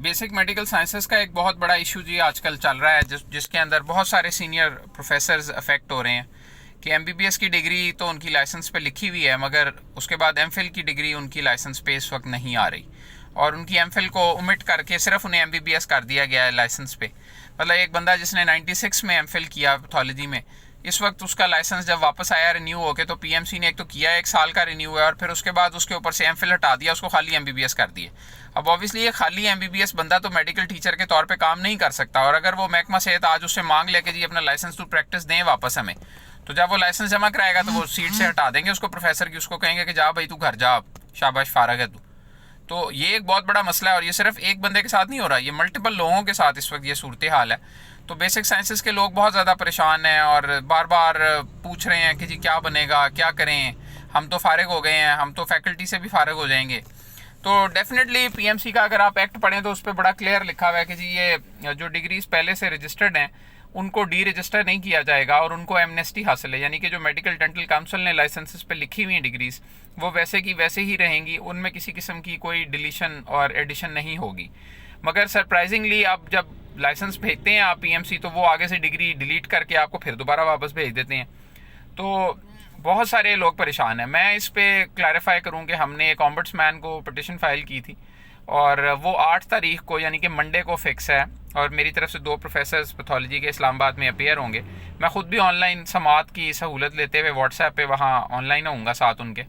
Basic medical sciences का एक बहुत बड़ा इशू जी आजकल चल रहा है, जिसके अंदर बहुत सारे सीनियर प्रोफेसर्स अफेक्ट हो रहे हैं कि एमबीबीएस की डिग्री तो उनकी लाइसेंस पे लिखी हुई है, मगर उसके बाद एमफिल की डिग्री उनकी लाइसेंस पे इस वक्त नहीं आ रही, और उनकी एमफिल को ओमिट करके सिर्फ उन्हें एमबीबीएस कर दिया गया है लाइसेंस पे। मतलब एक बंदा जिसने 96 में एमफिल किया पैथोलॉजी में, इस वक्त उसका लाइसेंस जब वापस आया रिन्यू होके, तो पीएमसी ने एक तो किया 1 साल का रिन्यू है, और फिर उसके बाद उसके ऊपर से एमफिल हटा दिया, उसको खाली एमबीबीएस कर दिए। अब ऑब्वियसली ये खाली एमबीबीएस बंदा तो मेडिकल टीचर के तौर पे काम नहीं कर सकता, और अगर वो महकमा सेहत आज उससे मांग ले कि जी अपना लाइसेंस टू प्रैक्टिस दें वापस हमें, तो जब वो लाइसेंस जमा कराएगा तो वो सीट से हटा देंगे उसको प्रोफेसर की, उसको कहेंगे कि जा भाई तू घर जा, शाबाश फारग है तू। तो ये एक बहुत बड़ा मसला है, और ये सिर्फ एक बंदे के साथ नहीं हो रहा, ये मल्टीपल लोगों के साथ इस वक्त ये सूरत हाल है। तो बेसिक साइंसेस के लोग बहुत ज़्यादा परेशान हैं और बार बार पूछ रहे हैं कि जी क्या बनेगा, क्या करें, हम तो फारिग हो गए हैं, हम तो फैकल्टी से भी फारिग हो जाएंगे। तो डेफिनेटली पीएमसी का अगर आप एक्ट पढ़ें तो उस पर बड़ा क्लियर लिखा हुआ है कि जी ये जो डिग्रीज पहले से रजिस्टर्ड हैं उनको डी रजिस्टर नहीं किया जाएगा, और उनको एमनेस्टी हासिल है, यानी कि जो मेडिकल डेंटल काउंसिल ने लाइसेंसेस पे लिखी हुई डिग्रीज वो वैसे की वैसे ही रहेंगी, उनमें किसी किस्म की कोई डिलीशन और एडिशन नहीं होगी। मगर सरप्राइजिंगली आप जब लाइसेंस भेजते हैं आप पीएमसी, तो वो आगे से डिग्री डिलीट करके आपको फिर दोबारा वापस भेज देते हैं। तो बहुत सारे लोग परेशान हैं। मैं इस पर क्लैरिफाई करूं कि हमने एक ऑम्बड्समैन को पिटिशन फाइल की थी, और वो 8 तारीख को यानी कि मंडे को फिक्स है, और मेरी तरफ से 2 प्रोफेसर्स पैथोलॉजी के इस्लामाबाद में अपीयर होंगे। मैं ख़ुद भी ऑनलाइन समात की सहूलत लेते हुए व्हाट्सएप पे वहाँ ऑनलाइन होऊंगा साथ उनके।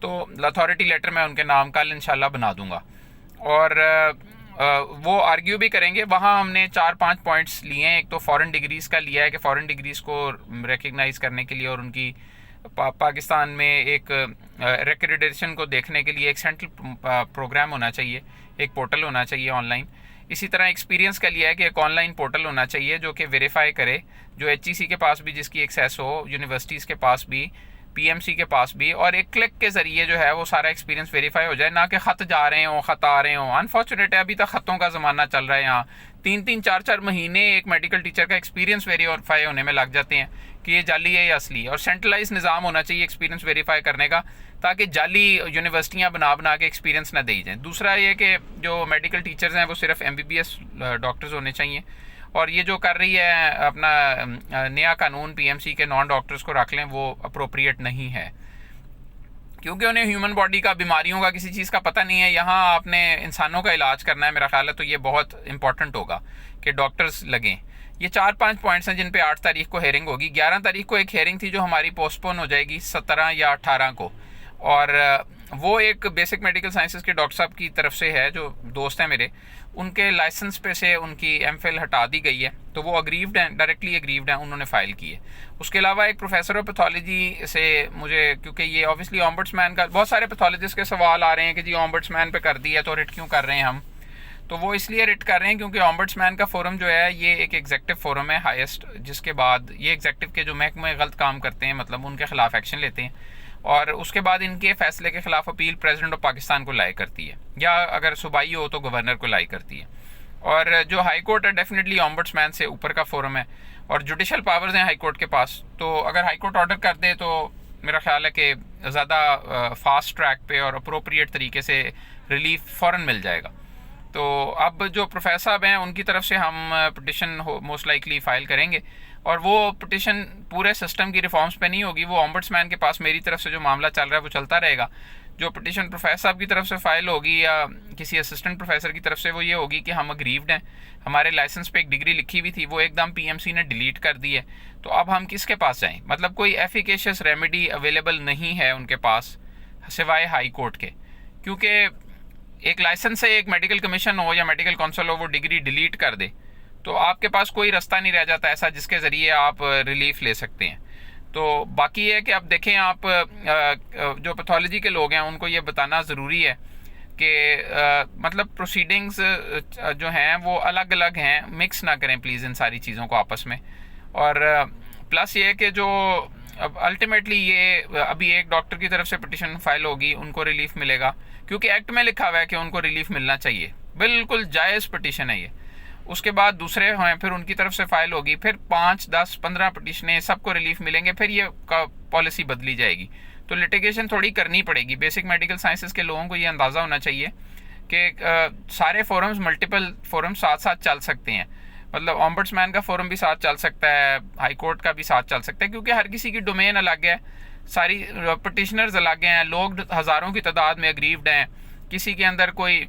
तो अथॉरिटी लेटर मैं उनके नाम कल इंशाल्लाह बना दूंगा, और वो आर्ग्यू भी करेंगे। वहाँ हमने 4-5 पॉइंट्स लिए हैं। एक तो फ़ॉरेन डिग्रीज़ का लिया है कि फ़ॉरेन डिग्रीज़ को रिकग्नाइज़ करने के लिए और उनकी पाकिस्तान में एक रेक्रेडिटेशन को देखने के लिए एक सेंट्रल प्रोग्राम होना चाहिए, एक पोर्टल होना चाहिए ऑनलाइन। इसी तरह एक्सपीरियंस का लिया है कि एक ऑनलाइन पोर्टल होना चाहिए जो कि वेरीफाई करे, जो एचईसी के पास भी जिसकी एक्सेस हो, यूनिवर्सिटीज़ के पास भी, पीएमसी के पास भी, और एक क्लिक के ज़रिए जो है वो सारा एक्सपीरियंस वेरीफाई हो जाए, ना कि ख़त जा रहे हों, ख़त आ रहे हों। अनफॉर्चुनेट है अभी तक ख़तों का ज़माना चल रहा है। यहाँ 3-3 4-4 महीने एक मेडिकल टीचर का एक्सपीरियंस वेरीफाई होने में लग जाते हैं कि ये जाली है या असली। और सेंट्रलाइज निज़ाम होना चाहिए एक्सपीरियंस वेरीफाई करने का, ताकि जाली यूनिवर्सिटियाँ बना के एक्सपीरियंस ना दी जाएँ। दूसरा ये कि जो मेडिकल टीचर्स हैं वो सिर्फ एमबीबीएस डॉक्टर्स होने चाहिए, और ये जो कर रही है अपना नया कानून पीएमसी के नॉन डॉक्टर्स को रख लें, वो अप्रोप्रिएट नहीं है, क्योंकि उन्हें ह्यूमन बॉडी का, बीमारियों का, किसी चीज़ का पता नहीं है। यहाँ आपने इंसानों का इलाज करना है मेरा ख्याल है, तो ये बहुत इंपॉर्टेंट होगा कि डॉक्टर्स लगें। ये 4-5 पॉइंट्स हैं जिन पे 8 तारीख को हेयरिंग होगी। 11 तारीख को एक हेयरिंग थी जो हमारी पोस्टपोन हो जाएगी 17 या 18 को, और वो एक बेसिक मेडिकल साइंसेस के डॉक्टर साहब की तरफ से है, जो दोस्त हैं मेरे, उनके लाइसेंस पे से उनकी एमफिल हटा दी गई है, तो वो अग्रीव्ड हैं, डायरेक्टली अग्रीव्ड हैं, उन्होंने फ़ाइल की है। उसके अलावा एक प्रोफेसर ऑफ पैथोलॉजी से मुझे, क्योंकि ये ऑब्वियसली ऑम्बड्समैन का, बहुत सारे पैथोलॉजिस्ट के सवाल आ रहे हैं कि जी ऑम्बड्समैन पे कर दिया तो रिट क्यों कर रहे हैं हम, तो वो इसलिए रिट कर रहे हैं क्योंकि ऑम्बड्समैन का फोरम जो है ये एक एग्जेक्टिव फोरम है हाईएस्ट, जिसके बाद ये एग्जेक्टिव के जो महकमे गलत काम करते हैं, मतलब उनके खिलाफ एक्शन लेते हैं, और उसके बाद इनके फैसले के खिलाफ अपील प्रेसिडेंट ऑफ पाकिस्तान को लाई करती है, या अगर सूबाई हो तो गवर्नर को लाई करती है। और जो हाई कोर्ट है डेफिनेटली ऑम्बड्समैन से ऊपर का फोरम है, और जुडिशल पावर्स हैं हाई कोर्ट के पास। तो अगर हाई कोर्ट ऑर्डर कर दे तो मेरा ख्याल है कि ज़्यादा फास्ट ट्रैक पे और अप्रोप्रिएट तरीके से रिलीफ फ़ौरन मिल जाएगा। तो अब जो प्रोफेसर साहब हैं उनकी तरफ से हम पिटिशन मोस्ट लाइकली फ़ाइल करेंगे, और वो पिटिशन पूरे सिस्टम की रिफॉर्म्स पे नहीं होगी, वो ऑम्बड्समैन के पास मेरी तरफ से जो मामला चल रहा है वो चलता रहेगा। जो पिटिशन प्रोफेसर साहब की तरफ से फ़ाइल होगी या किसी असिस्टेंट प्रोफेसर की तरफ से, वो ये होगी कि हम अग्रीव्ड हैं, हमारे लाइसेंस पे एक डिग्री लिखी हुई थी, वो एकदम पीएमसी ने डिलीट कर दी है, तो अब हम किसके पास जाएं? मतलब कोई एफिकेशियस रेमेडी अवेलेबल नहीं है उनके पास सिवाय हाई कोर्ट के, क्योंकि एक लाइसेंस से एक मेडिकल कमीशन हो या मेडिकल काउंसिल हो वो डिग्री डिलीट कर दे, तो आपके पास कोई रास्ता नहीं रह जाता ऐसा जिसके ज़रिए आप रिलीफ ले सकते हैं। तो बाकी ये है कि अब देखें, आप जो पैथोलॉजी के लोग हैं उनको ये बताना ज़रूरी है कि मतलब प्रोसीडिंग्स जो हैं वो अलग अलग हैं, मिक्स ना करें प्लीज़ इन सारी चीज़ों को आपस में। और प्लस ये है कि जो अब अल्टीमेटली ये अभी एक डॉक्टर की तरफ से पिटिशन फाइल होगी, उनको रिलीफ मिलेगा, क्योंकि एक्ट में लिखा हुआ है कि उनको रिलीफ मिलना चाहिए, बिल्कुल जायज़ पिटिशन है ये। उसके बाद दूसरे हैं, फिर उनकी तरफ से फाइल होगी, फिर 5, 10, 15 पिटिशनें, सबको रिलीफ मिलेंगे, फिर ये पॉलिसी बदली जाएगी। तो लिटिगेशन थोड़ी करनी पड़ेगी। बेसिक मेडिकल साइंसेस के लोगों को ये अंदाज़ा होना चाहिए कि सारे फोरम्स, मल्टीपल फोरम्स साथ साथ चल सकते हैं। मतलब ऑम्बड्समैन का फोरम भी साथ चल सकता है, हाई कोर्ट का भी साथ चल सकता है, क्योंकि हर किसी की डोमेन अलग है, सारी पटिशनर्स अलग हैं, लोग हज़ारों की तादाद में अग्रीव्ड हैं। किसी के अंदर कोई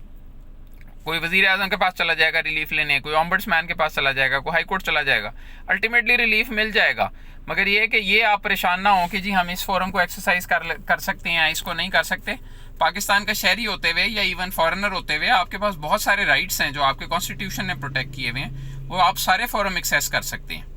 वज़ीर आज़म के पास चला जाएगा रिलीफ लेने, कोई ऑम्बड्समैन के पास चला जाएगा, कोई हाई कोर्ट चला जाएगा, अल्टीमेटली रिलीफ मिल जाएगा। मगर ये कि ये आप परेशान ना हो कि जी हम इस फोरम को एक्सरसाइज कर सकते हैं, इसको नहीं कर सकते। पाकिस्तान का शहरी होते हुए या इवन फॉरेनर होते हुए आपके पास बहुत सारे राइट्स हैं जो आपके कॉन्स्टिट्यूशन ने प्रोटेक्ट किए हुए हैं, वो आप सारे फोरम एक्सेस कर सकते हैं।